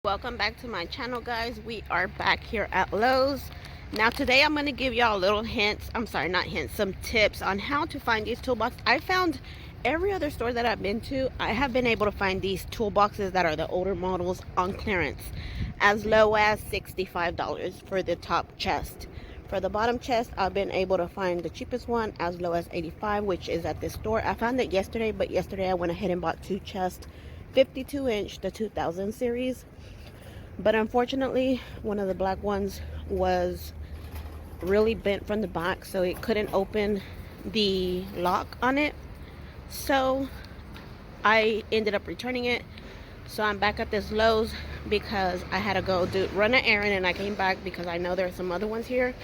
Welcome back to my channel, guys. We are back here at Lowe's. Now today I'm going to give y'all little hints, I'm sorry, not hints, some tips on how to find these toolboxes. I found every other store that I've been to, I have been able to find these toolboxes that are the older models on clearance as low as $65 for the top chest. For the bottom chest, I've been able to find the cheapest one as low as $85, which is at this store. I found it yesterday, but yesterday I went ahead and bought two chests, 52-inch, the 2000 series. But unfortunately, one of the black ones was really bent from the back, so it couldn't open the lock on it. So I ended up returning it. So I'm back at this Lowe's because I had to go run an errand, and I came back because I know there are some other ones here.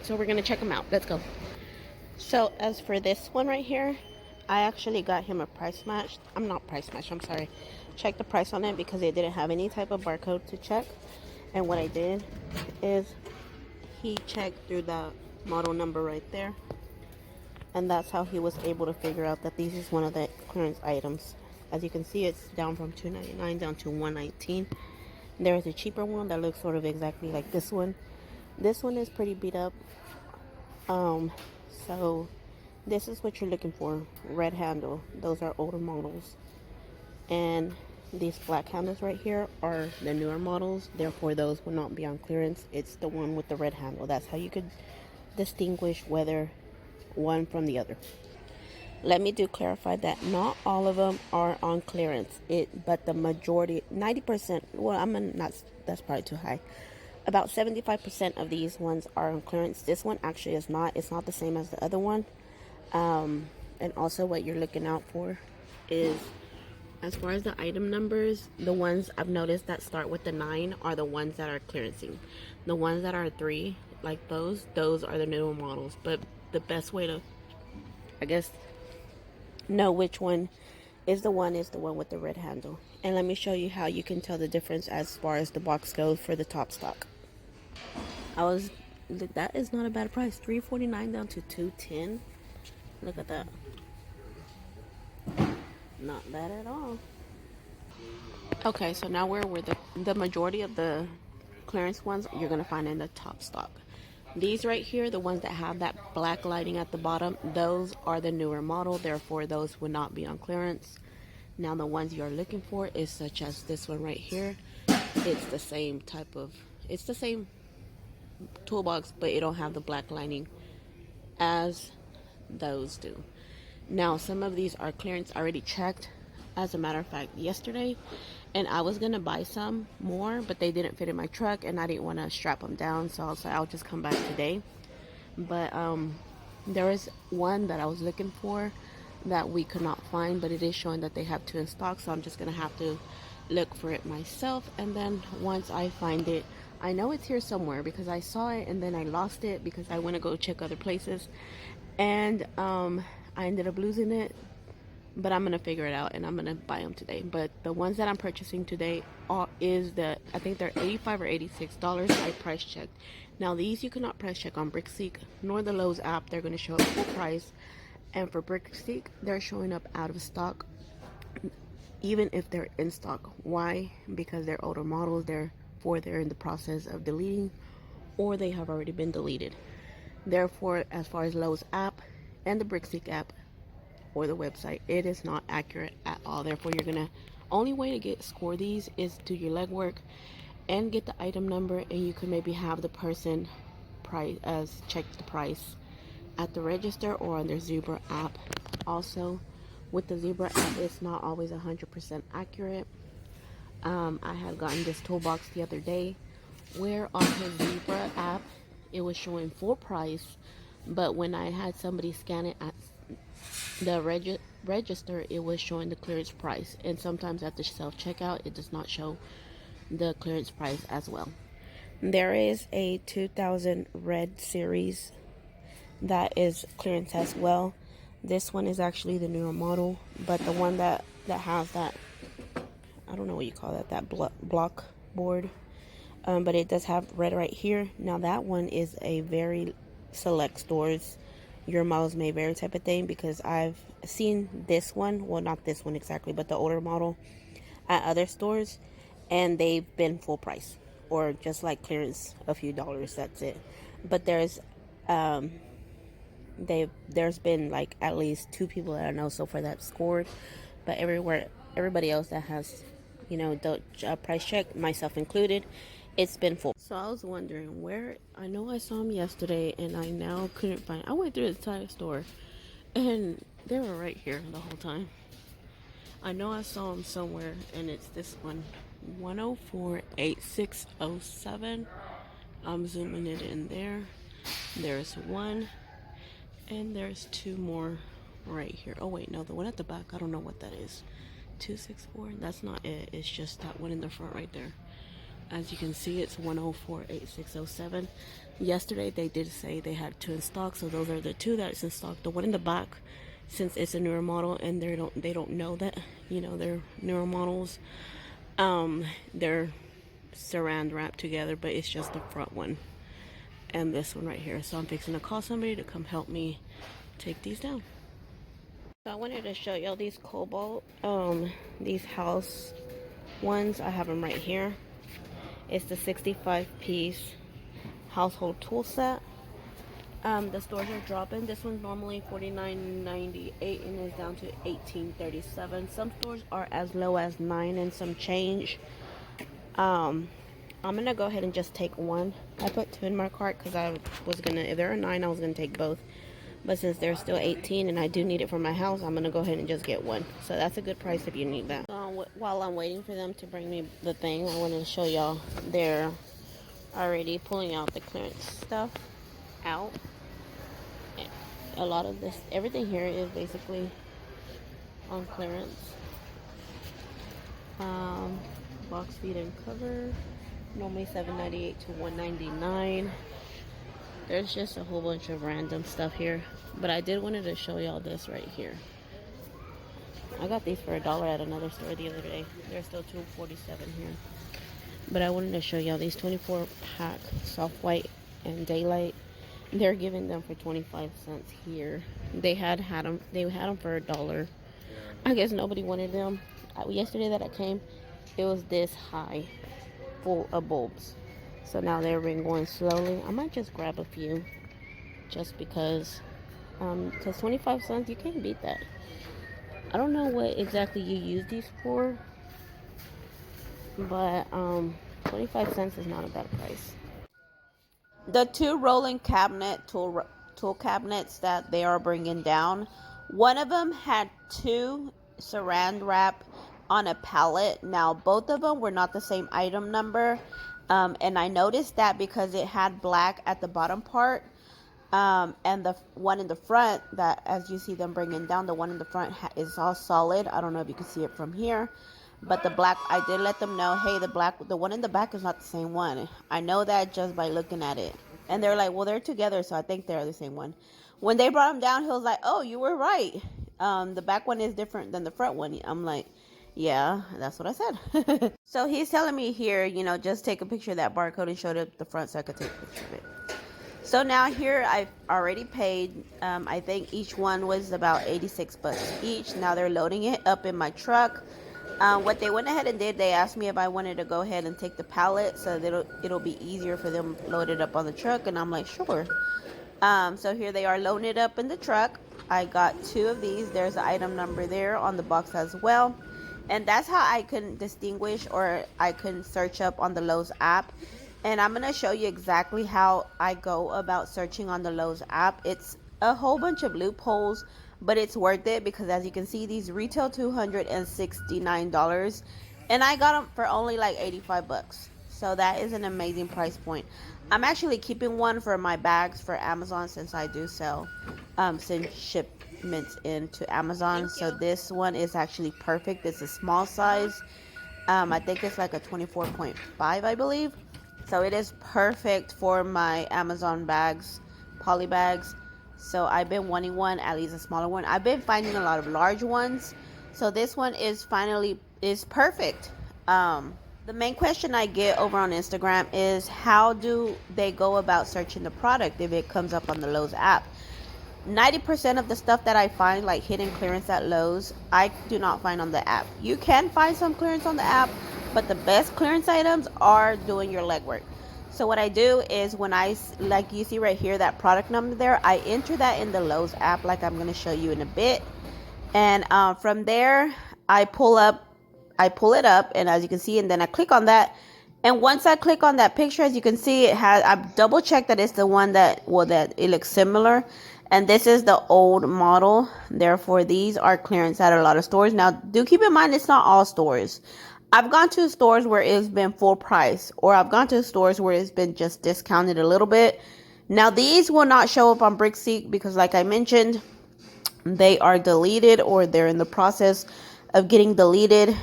So we're gonna check them out. Let's go. So as for this one right here, I actually got him a price match. I'm sorry. Check the price on it because it didn't have any type of barcode to check. And what I did is he checked through the model number right there. And that's how he was able to figure out that this is one of the clearance items. As you can see, it's down from $2.99 down to $1.19. There's a cheaper one that looks sort of exactly like this one. This one is pretty beat up. So this is what you're looking for. Red handle. Those are older models. And these black handles right here are the newer models. Therefore, those will not be on clearance. It's the one with the red handle. That's how you could distinguish whether one from the other. Let me clarify that not all of them are on clearance. But the majority, 90%, well, that's probably too high. About 75% of these ones are on clearance. This one actually is not. It's not the same as the other one. And also what you're looking out for is, as far as the item numbers, the ones I've noticed that start with the 9 are the ones that are clearancing. The ones that are 3, like those are the newer models. But the best way to, I guess, know which one is the one with the red handle. And let me show you how you can tell the difference as far as the box goes for the top stock. That is not a bad price. $3.49 down to $2.10. Look at that. Not bad at all. Okay, so now we're where the majority of the clearance ones you're gonna find in the top stock. These right here, the ones that have that black lighting at the bottom, those are the newer model. Therefore, those would not be on clearance. Now, the ones you're looking for is such as this one right here. It's the same toolbox, but it don't have the black lining as those do. Now, some of these are clearance already checked, as a matter of fact, yesterday, and I was gonna buy some more, but they didn't fit in my truck, and I didn't want to strap them down, so I was like, I'll just come back today. But there is one that I was looking for that we could not find, but it is showing that they have 2 in stock, so I'm just gonna have to look for it myself. And then once I find it, I know it's here somewhere because I saw it and then I lost it because I went to go check other places, and I ended up losing it. But I'm gonna figure it out and I'm gonna buy them today. But the ones that I'm purchasing today I think they're $85 or $86. I price checked. Now these you cannot price check on BrickSeek nor the Lowe's app. They're gonna show up full price. And for BrickSeek, they're showing up out of stock, even if they're in stock. Why? Because they're older models. They're in the process of deleting, or they have already been deleted. Therefore, as far as Lowe's app and the BrickSeek app or the website, it is not accurate at all. Therefore, only way to score these is do your legwork and get the item number, and you can maybe have the person check the price at the register or on their Zebra app. Also, with the Zebra app, it's not always 100% accurate. I had gotten this toolbox the other day where on the Zebra app it was showing full price, but when I had somebody scan it at the register, it was showing the clearance price. And sometimes at the self checkout, it does not show the clearance price as well. There is a 2000 red series that is clearance as well. This one is actually the newer model, but the one that has that, I don't know what you call that block board, but it does have red right here. Now that one is a very select stores, your models may vary type of thing, because I've seen this one, well, not this one exactly, but the older model at other stores, and they've been full price or just like clearance a few dollars. That's it. But there's been like at least 2 people that I know so far that scored, but everybody else that has, the price check, myself included, it's been full. So I was wondering where. I know I saw them yesterday, and I now couldn't find. I went through the entire store, and they were right here the whole time. I know I saw them somewhere, and it's this one, 1048607. I'm zooming it in there. There's one. And there's 2 more right here. Oh wait, no, the one at the back, I don't know what that is. 264, that's not it. It's just that one in the front right there. As you can see, it's 1048607. Yesterday they did say they had 2 in stock, so those are the 2 that's in stock. The one in the back, since it's a newer model and they don't know that, they're newer models, they're saran wrapped together, but it's just the front one and this one right here. So I'm fixing to call somebody to come help me take these down. So I wanted to show y'all these cobalt, these house ones. I have them right here. It's the 65-piece household tool set. The stores are dropping. This one's normally $49.98 and is down to $18.37. Some stores are as low as $9 and some change. I'm gonna go ahead and just take one. I put 2 in my cart because I was gonna, if there are 9, I was gonna take both. But since they're still 18 and I do need it for my house, I'm gonna go ahead and just get one. So that's a good price if you need that. While I'm waiting for them to bring me the thing, I wanted to show y'all they're already pulling out the clearance stuff out. A lot of this, everything here is basically on clearance. Box feed and cover. Normally $7.98 to $1.99. There's just a whole bunch of random stuff here, but I did wanted to show y'all this right here. I got these for $1 at another store the other day. They're still $2.47 here, but I wanted to show y'all these 24-pack soft white and daylight. They're giving them for 25 cents here. They had them for $1. I guess nobody wanted them. Yesterday that I came, it was this high, full of bulbs. So now they've been going slowly. I might just grab a few, just because 25 cents, you can't beat that. I don't know what exactly you use these for, but 25 cents is not a bad price. The 2 rolling tool cabinets that they are bringing down, one of them had 2 saran wrap on a pallet. Now both of them were not the same item number, and I noticed that because it had black at the bottom part, and the one in the front, that as you see them bringing down, the one in the front is all solid. I don't know if you can see it from here, but the black, I did let them know, hey, the one in the back is not the same one. I know that just by looking at it. And they're like, well, they're together, so I think they're the same one. When they brought him down, he was like, oh, you were right. The back one is different than the front one. I'm like, yeah, that's what I said. So he's telling me here, just take a picture of that barcode and show it up the front so I could take a picture of it. So now here I've already paid. I think each one was about 86 bucks each. Now they're loading it up in my truck. What they went ahead and did, they asked me if I wanted to go ahead and take the pallet so that it'll be easier for them loaded up on the truck, and I'm like, sure. So here they are loading it up in the truck. I got 2 of these. There's the item number there on the box as well, and that's how I can distinguish, or I can search up on the Lowe's app. And I'm gonna show you exactly how I go about searching on the Lowe's app. It's a whole bunch of loopholes, but it's worth it because as you can see, these retail $269 and I got them for only like 85 bucks. So that is an amazing price point. I'm actually keeping one for my bags for Amazon, since I do send shipments into Amazon. So this one is actually perfect. It's a small size. I think it's like a 24.5, I believe. So it is perfect for my Amazon bags, poly bags. So I've been wanting one, at least a smaller one. I've been finding a lot of large ones. So this one is perfect. The main question I get over on Instagram is, how do they go about searching the product if it comes up on the Lowe's app? 90% of the stuff that I find, like hidden clearance at Lowe's, I do not find on the app. You can find some clearance on the app, but the best clearance items are doing your legwork. So what I do is when like you see right here, that product number there, I enter that in the Lowe's app like I'm going to show you in a bit. And from there, I pull it up, and as you can see, and then I click on that. And once I click on that picture, as you can see, I've double checked that it's the one that it looks similar. And this is the old model. Therefore, these are clearance at a lot of stores. Now, do keep in mind, it's not all stores. I've gone to stores where it's been full price, or I've gone to stores where it's been just discounted a little bit. Now, these will not show up on Brickseek because, like I mentioned, they are deleted, or they're in the process of getting deleted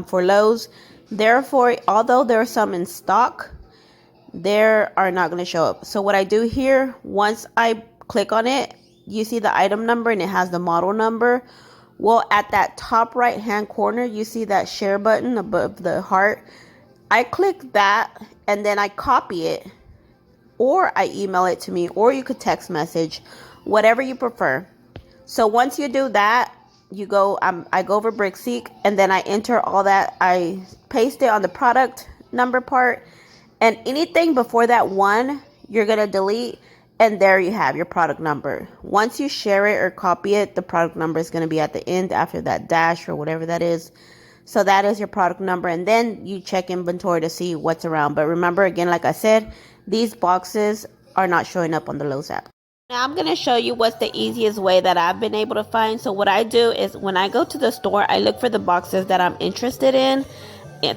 for Lowe's. Therefore, although there are some in stock, they are not going to show up. So what I do here, once I click on it, you see the item number and it has the model number. Well, at that top right hand corner, you see that share button above the heart. I click that and then I copy it, or I email it to me, or you could text message, whatever you prefer. So once you do that, I go over Brickseek, and then I enter all that. I paste it on the product number part, and anything before that one, you're going to delete, and there you have your product number. Once you share it or copy it, the product number is going to be at the end after that dash or whatever that is. So that is your product number, and then you check inventory to see what's around. But remember, again, like I said, these boxes are not showing up on the Lowe's app. Now I'm going to show you what's the easiest way that I've been able to find. So what I do is when I go to the store, I look for the boxes that I'm interested in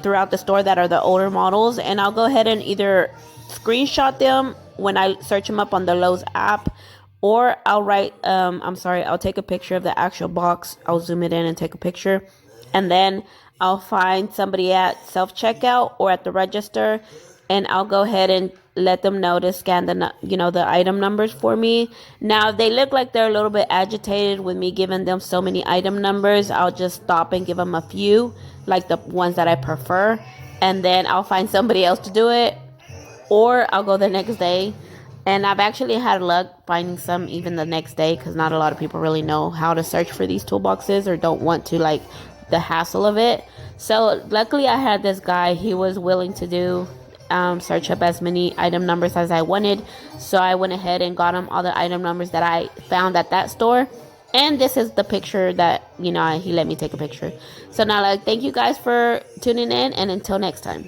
throughout the store that are the older models. And I'll go ahead and either screenshot them when I search them up on the Lowe's app, or I'll I'll take a picture of the actual box. I'll zoom it in and take a picture. And then I'll find somebody at self-checkout or at the register, and I'll go ahead and let them know to scan the item numbers for me. Now, if they look like they're a little bit agitated with me giving them so many item numbers, I'll just stop and give them a few, like the ones that I prefer, and then I'll find somebody else to do it, or I'll go the next day. And I've actually had luck finding some even the next day, because not a lot of people really know how to search for these toolboxes, or don't want to like the hassle of it. So luckily I had this guy. He was willing to do search up as many item numbers as I wanted. So I went ahead and got him all the item numbers that I found at that store. And this is the picture that, he let me take a picture. So now, thank you guys for tuning in, and until next time.